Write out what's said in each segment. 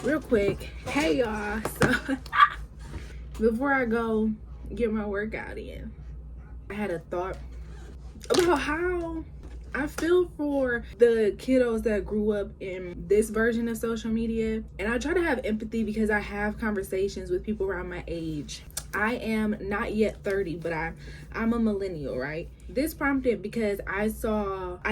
Real quick, hey y'all. So before I go get my workout in, I had a thought about how I feel for the kiddos that grew up in this version of social media. And I try to have empathy because I have conversations with people around my age. I am not yet 30, but I'm a millennial, right? This prompted because I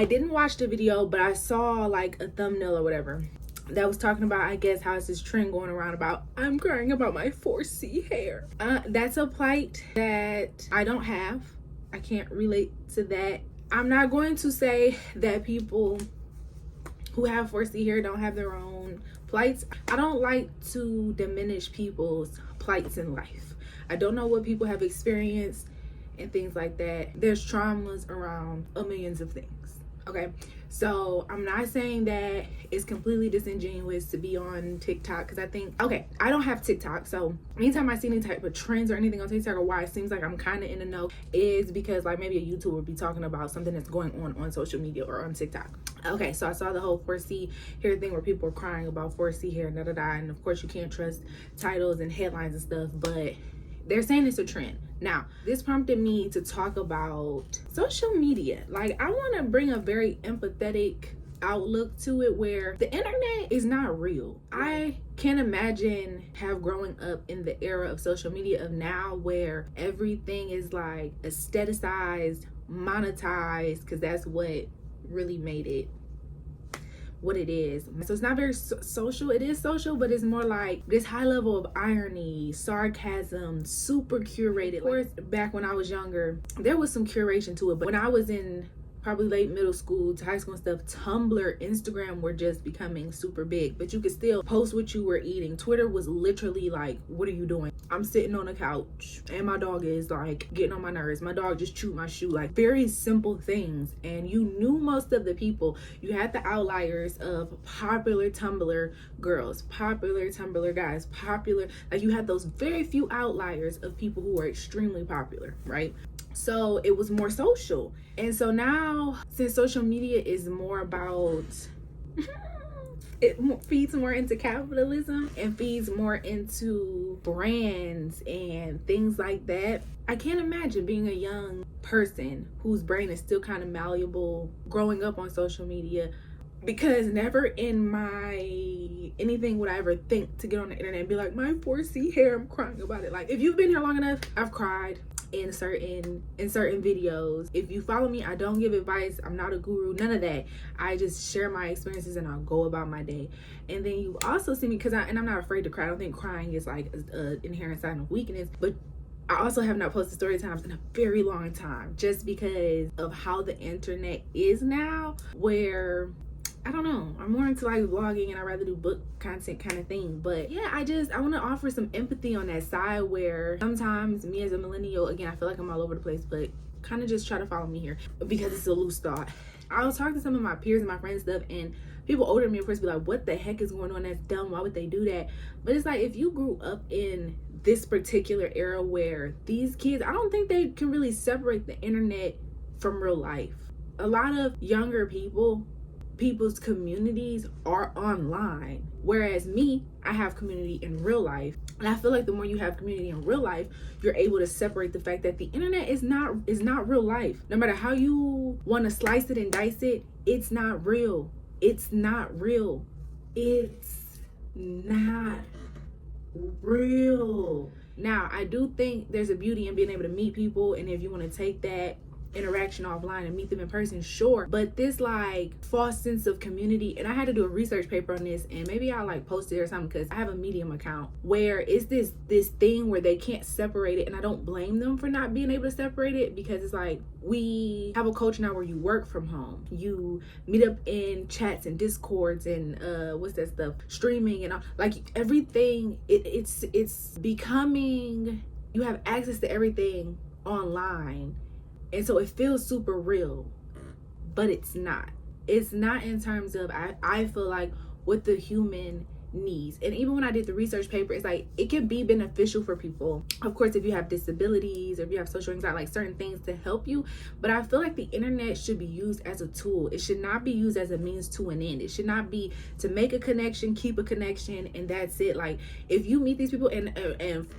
didn't watch the video, but I saw like a thumbnail or whatever that was talking about, I guess, how it's this trend going around about I'm crying about my 4C hair. That's a plight that I don't have. I can't relate to that. I'm not going to say that people who have 4C hair don't have their own plights. I don't like to diminish people's plights in life. I don't know what people have experienced and things like that. There's traumas around millions of things. Okay, so I'm not saying that it's completely disingenuous to be on TikTok, because I don't have TikTok, so anytime I see any type of trends or anything on TikTok, or why it seems like I'm kind of in the know, is because like maybe a YouTuber would be talking about something that's going on social media or on TikTok. Okay, so I saw the whole 4C hair thing where people are crying about 4C hair, and of course you can't trust titles and headlines and stuff, but they're saying it's a trend. Now, this prompted me to talk about social media. Like, I want to bring a very empathetic outlook to it, where the internet is not real. I can't imagine growing up in the era of social media of now, where everything is like aestheticized, monetized, because that's what really made it what it is. So it's not very social. It is social, but it's more like this high level of irony, sarcasm, super curated. Of course, back when I was younger, there was some curation to it, but when I was in probably late middle school to high school and stuff, Tumblr, Instagram were just becoming super big, but you could still post what you were eating. Twitter was literally like, what are you doing? I'm sitting on a couch and my dog is like getting on my nerves. My dog just chewed my shoe. Like, very simple things. And you knew most of the people. You had the outliers of popular Tumblr girls, popular Tumblr guys, like you had those very few outliers of people who were extremely popular, right? So it was more social. And so now, since social media is more about it feeds more into capitalism and feeds more into brands and things like that, I can't imagine being a young person whose brain is still kind of malleable growing up on social media, because never in anything would I ever think to get on the internet and be like, my 4C hair, I'm crying about it. Like, if you've been here long enough, I've cried in certain videos. If you follow me, I don't give advice. I'm not a guru, none of that. I just share my experiences and I'll go about my day. And then you also see me, because I'm not afraid to cry. I don't think crying is like an inherent sign of weakness, but I also have not posted story times in a very long time, just because of how the internet is now, where I don't know, I'm more into like vlogging and I'd rather do book content kind of thing. But yeah, I want to offer some empathy on that side, where sometimes me as a millennial, again, I feel like I'm all over the place, but kind of just try to follow me here because it's a loose thought. I was talking to some of my peers and my friends and stuff, and people older than me, of course, be like, what the heck is going on? That's dumb. Why would they do that? But it's like, if you grew up in this particular era where these kids, I don't think they can really separate the internet from real life. A lot of younger people's communities are online, whereas me, I have community in real life. And I feel like the more you have community in real life, you're able to separate the fact that the internet is not real life. No matter how you want to slice it and dice it, it's not real. It's not real. It's not real. Now, I do think there's a beauty in being able to meet people, and if you want to take that interaction offline and meet them in person, sure, but this like false sense of community, and I had to do a research paper on this, and maybe I'll like post it or something, because I have a Medium account where it's this thing where they can't separate it, and I don't blame them for not being able to separate it, because it's like, we have a culture now where you work from home, you meet up in chats and discords and what's that stuff, streaming and all, like everything, it's becoming, you have access to everything online. And so it feels super real, but it's not. It's not in terms of, I feel like with the human needs. And even when I did the research paper, it's like it can be beneficial for people, of course, if you have disabilities or if you have social anxiety, like certain things to help you. But I feel like the internet should be used as a tool. It should not be used as a means to an end. It should not be to make a connection, keep a connection, and that's it. Like, if you meet these people, and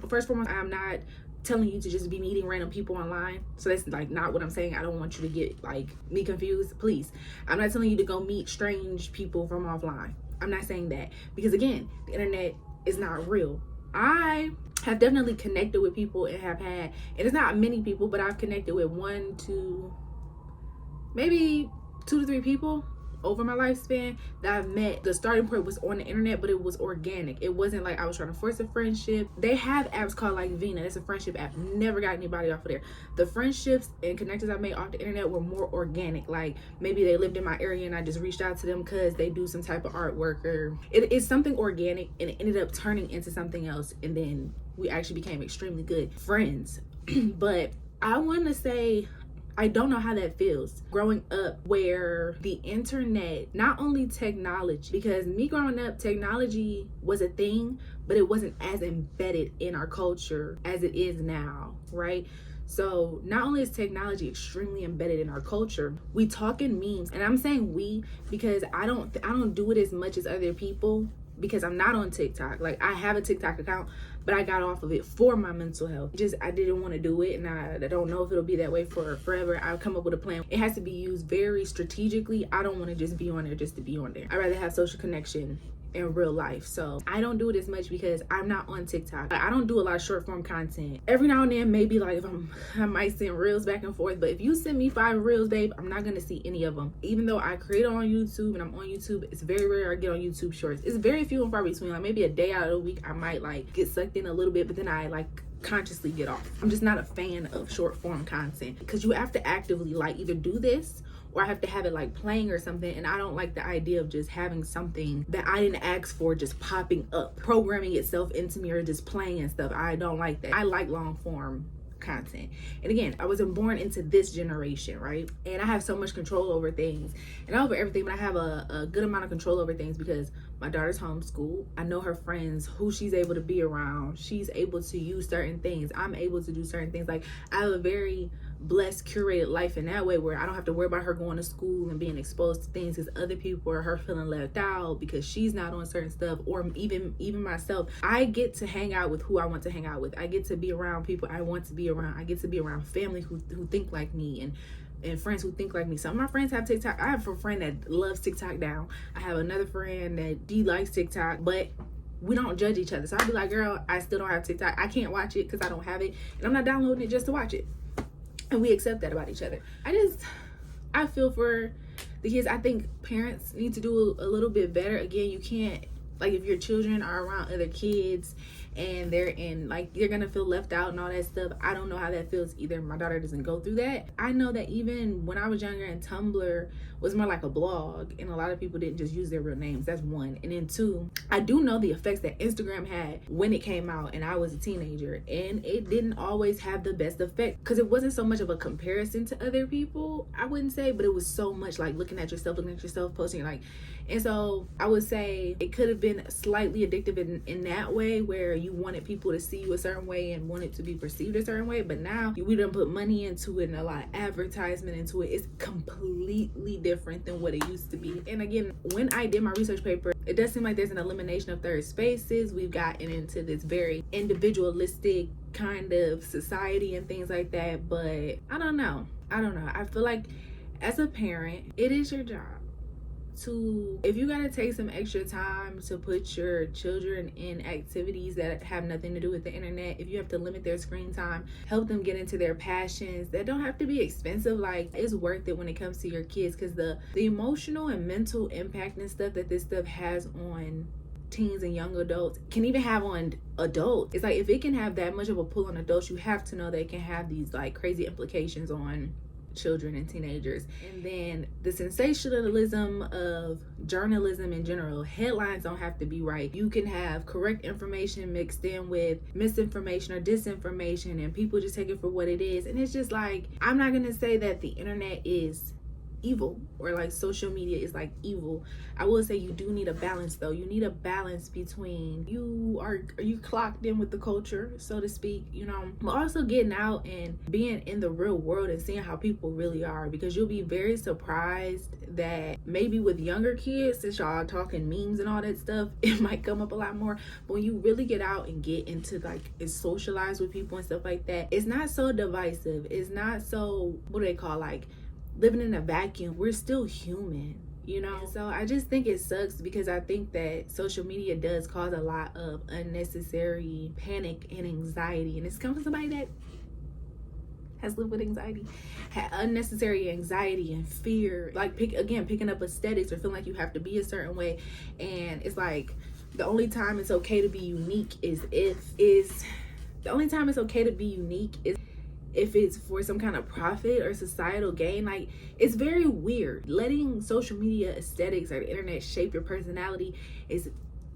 first and foremost, I'm not telling you to just be meeting random people online, so that's like not what I'm saying. I don't want you to get like me confused, please. I'm not telling you to go meet strange people from offline. I'm not saying that, because again, the internet is not real. I have definitely connected with people and have had, and it's not many people, but I've connected with 1 to maybe 2 to 3 people over my lifespan that I've met. The starting point was on the internet, but it was organic. It wasn't like I was trying to force a friendship. They have apps called like Vina. It's a friendship app. Never got anybody off of there. The friendships and connections I made off the internet were more organic. Like, maybe they lived in my area and I just reached out to them because they do some type of artwork, or it is something organic, and it ended up turning into something else, and then we actually became extremely good friends. But I want to say, I don't know how that feels growing up where the internet, not only technology, because me growing up, technology was a thing, but it wasn't as embedded in our culture as it is now, right? So not only is technology extremely embedded in our culture, we talk in memes, and I'm saying we because I don't do it as much as other people, because I'm not on TikTok. Like, I have a TikTok account, but I got off of it for my mental health. I didn't want to do it, and I don't know if it'll be that way for forever. I'll come up with a plan. It has to be used very strategically. I don't want to just be on there just to be on there. I'd rather have social connection in real life. So I don't do it as much because I'm not on TikTok. I don't do a lot of short form content. Every now and then, maybe like if I might send reels back and forth, but if you send me 5 reels, babe, I'm not gonna see any of them. Even though I create on YouTube and I'm on YouTube, it's very rare I get on YouTube shorts. It's very few and far between. Like, maybe a day out of the week I might like get sucked in a little bit, but then I like consciously get off. I'm just not a fan of short form content, because you have to actively like either do this or I have to have it like playing or something, and I don't like the idea of just having something that I didn't ask for just popping up, programming itself into me, or just playing and stuff. I don't like that. I like long form content. And again, I wasn't born into this generation, right? And I have so much control over things, and not over everything, but I have a good amount of control over things because my daughter's homeschooled. I know her friends, who she's able to be around. She's able to use certain things. I'm able to do certain things. Like, I have a very blessed, curated life in that way, where I don't have to worry about her going to school and being exposed to things because other people, or her feeling left out because she's not on certain stuff, or even myself. I get to hang out with who I want to hang out with. I get to be around people I want to be around. I get to be around family who think like me, and friends who think like me. Some of my friends have TikTok. I have a friend that loves TikTok now. I have another friend that likes TikTok, but we don't judge each other. So I'll be like, girl, I still don't have TikTok. I can't watch it because I don't have it, and I'm not downloading it just to watch it. And we accept that about each other. I feel for the kids. I think parents need to do a little bit better. Again, you can't, like, if your children are around other kids and they're gonna feel left out and all that stuff. I don't know how that feels either. My daughter doesn't go through that. I know that even when I was younger and Tumblr was more like a blog, and a lot of people didn't just use their real names. That's one. And then 2, I do know the effects that Instagram had when it came out and I was a teenager, and it didn't always have the best effect because it wasn't so much of a comparison to other people, I wouldn't say, but it was so much like looking at yourself, posting, like, and so I would say it could have been slightly addictive in that way, where you wanted people to see you a certain way and wanted to be perceived a certain way. But now we done put money into it and a lot of advertisement into it. It's completely different than what it used to be. And again, when I did my research paper, it does seem like there's an elimination of third spaces. We've gotten into this very individualistic kind of society and things like that. But I don't know. I feel like as a parent, it is your job to, if you gotta take some extra time to put your children in activities that have nothing to do with the internet, if you have to limit their screen time, help them get into their passions that don't have to be expensive. Like, it's worth it when it comes to your kids, because the emotional and mental impact and stuff that this stuff has on teens and young adults can even have on adults. It's like, if it can have that much of a pull on adults, you have to know that it can have these like crazy implications on children and teenagers. And then the sensationalism of journalism in general. Headlines don't have to be right. You can have correct information mixed in with misinformation or disinformation, and people just take it for what it is. And it's just like, I'm not gonna say that the internet is evil, or like social media is like evil. I will say you do need a balance though. You need a balance between are you clocked in with the culture, so to speak, you know, but also getting out and being in the real world and seeing how people really are, because you'll be very surprised that maybe with younger kids, since y'all are talking memes and all that stuff, it might come up a lot more. But when you really get out and get into like and socialize with people and stuff like that, it's not so divisive. It's not so, what do they call, like living in a vacuum. We're still human, you know. So I just think it sucks, because I think that social media does cause a lot of unnecessary panic and anxiety, and it's coming from somebody that has lived with anxiety. Unnecessary anxiety and fear, like picking up aesthetics or feeling like you have to be a certain way. And it's like the only time it's okay to be unique is if it's for some kind of profit or societal gain. Like, it's very weird. Letting social media aesthetics or the internet shape your personality is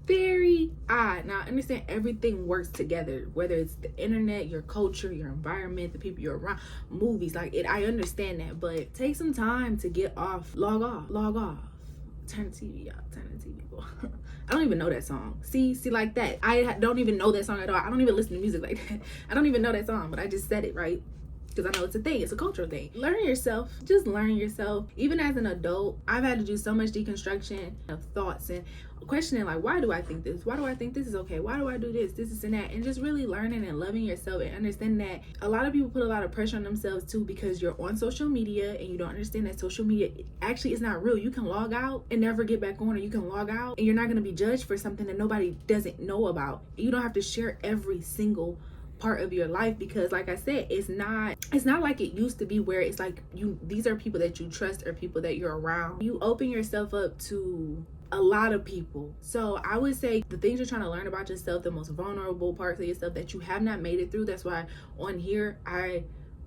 very odd. Now, I understand everything works together, whether it's the internet, your culture, your environment, the people you're around, movies, like it. I understand that, but take some time to get off, log off. Turn the TV off, turn the TV off. I don't even know that song. See, like that. I don't even know that song at all. I don't even listen to music like that. I don't even know that song, but I just said it, right? Because I know it's a thing. It's a cultural thing. Learn yourself. Just learn yourself. Even as an adult, I've had to do so much deconstruction of thoughts and questioning, like, why do I think this? Why do I think this is okay? Why do I do this, and that? And just really learning and loving yourself and understanding that a lot of people put a lot of pressure on themselves too, because you're on social media and you don't understand that social media actually is not real. You can log out and never get back on, or you can log out and you're not going to be judged for something that nobody doesn't know about. You don't have to share every single part of your life, because like I said, it's not like it used to be, where it's like these are people that you trust or people that you're around. You open yourself up to a lot of people. So I would say the things you're trying to learn about yourself, the most vulnerable parts of yourself that you have not made it through. That's why on here I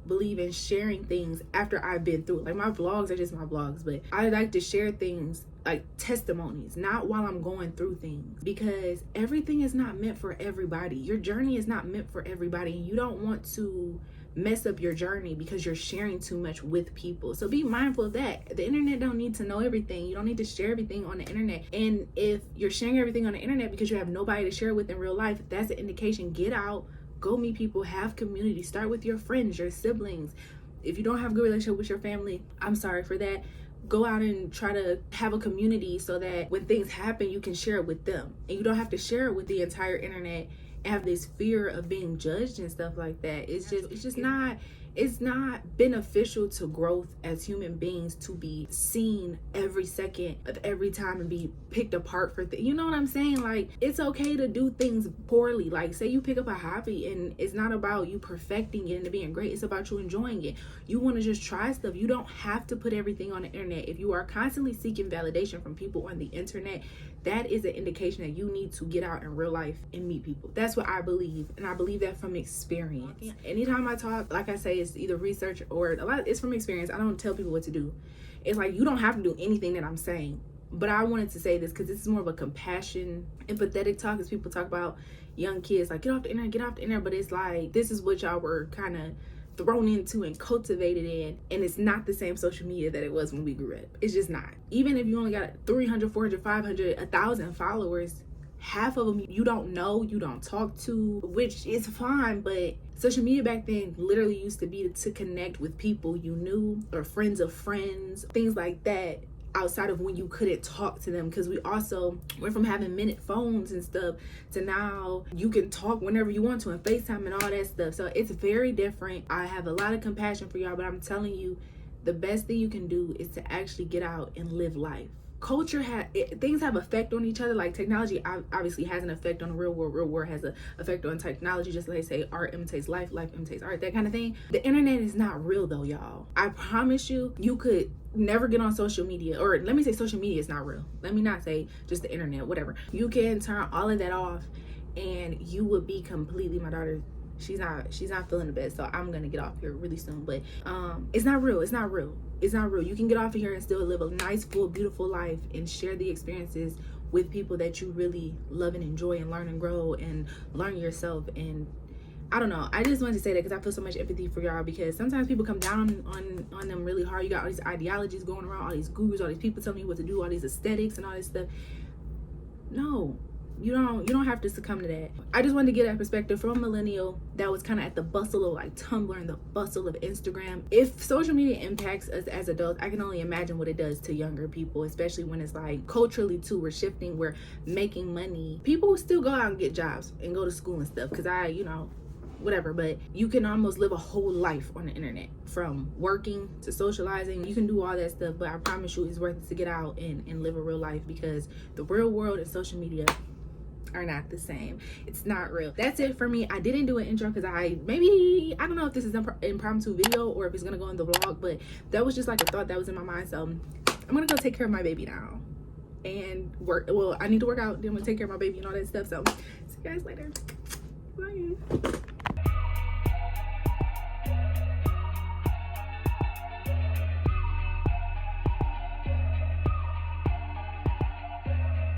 believe in sharing things after I've been through it. Like, my vlogs are just my vlogs, but I like to share things like testimonies, not while I'm going through things, because everything is not meant for everybody. Your journey is not meant for everybody. You don't want to mess up your journey because you're sharing too much with people. So be mindful of that. The internet don't need to know everything. You don't need to share everything on the internet. And if you're sharing everything on the internet because you have nobody to share with in real life, that's an indication. Get out, go meet people, have community. Start with your friends, your siblings. If you don't have a good relationship with your family, I'm sorry for that. Go out and try to have a community so that when things happen, you can share it with them. And you don't have to share it with the entire internet and have this fear of being judged and stuff like that. It's not beneficial to growth as human beings to be seen every second of every time and be picked apart for things. You know what I'm saying? Like, it's okay to do things poorly. Like, say you pick up a hobby and it's not about you perfecting it into being great. It's about you enjoying it. You want to just try stuff. You don't have to put everything on the internet. If you are constantly seeking validation from people on the internet, that is an indication that you need to get out in real life and meet people. That's what I believe. And I believe that from experience. Anytime I talk, like I say, it's either research or a lot, it's from experience. I don't tell people what to do. It's like, you don't have to do anything that I'm saying. But I wanted to say this because this is more of a compassion, empathetic talk, as people talk about young kids, like, get off the internet. But it's like, this is what y'all were kind of thrown into and cultivated in, and it's not the same social media that it was when we grew up. It's just not. Even if you only got 300, 400, 500, 1,000 followers, half of them you don't know, you don't talk to, which is fine. But social media back then literally used to be to connect with people you knew or friends of friends, things like that, outside of when you couldn't talk to them. Because we also went from having minute phones and stuff to now you can talk whenever you want to and FaceTime and all that stuff. So it's very different. I have a lot of compassion for y'all, but I'm telling you, the best thing you can do is to actually get out and live life. Culture things have effect on each other. Like, technology obviously has an effect on the real world has an effect on technology, just like they say art imitates life imitates art, that kind of thing. The internet is not real though, y'all. I promise you, you could never get on social media, or let me say social media is not real. Let me not say just the internet, whatever. You can turn all of that off and you would be completely, my daughter, she's not feeling the best, so I'm gonna get off here really soon. But it's not real. You can get off of here and still live a nice, full, beautiful life and share the experiences with people that you really love and enjoy, and learn and grow and learn yourself and I don't know. I just wanted to say that because I feel so much empathy for y'all, because sometimes people come down on them really hard. You got all these ideologies going around, all these gurus, all these people telling you what to do, all these aesthetics and all this stuff. No, you don't have to succumb to that. I just wanted to get that perspective from a millennial that was kind of at the bustle of like Tumblr and the bustle of Instagram. If social media impacts us as adults, I can only imagine what it does to younger people, especially when it's like culturally too, we're shifting, we're making money. People still go out and get jobs and go to school and stuff, because whatever, but you can almost live a whole life on the internet, from working to socializing. You can do all that stuff, but I promise you it's worth it to get out and live a real life, because the real world and social media are not the same. It's not real. That's it for me. I didn't do an intro because I don't know if this is an impromptu video or if it's gonna go in the vlog, but that was just like a thought that was in my mind. So I'm gonna go take care of my baby now and work. Well, I need to work out, then I'm gonna take care of my baby and all that stuff. So see you guys later.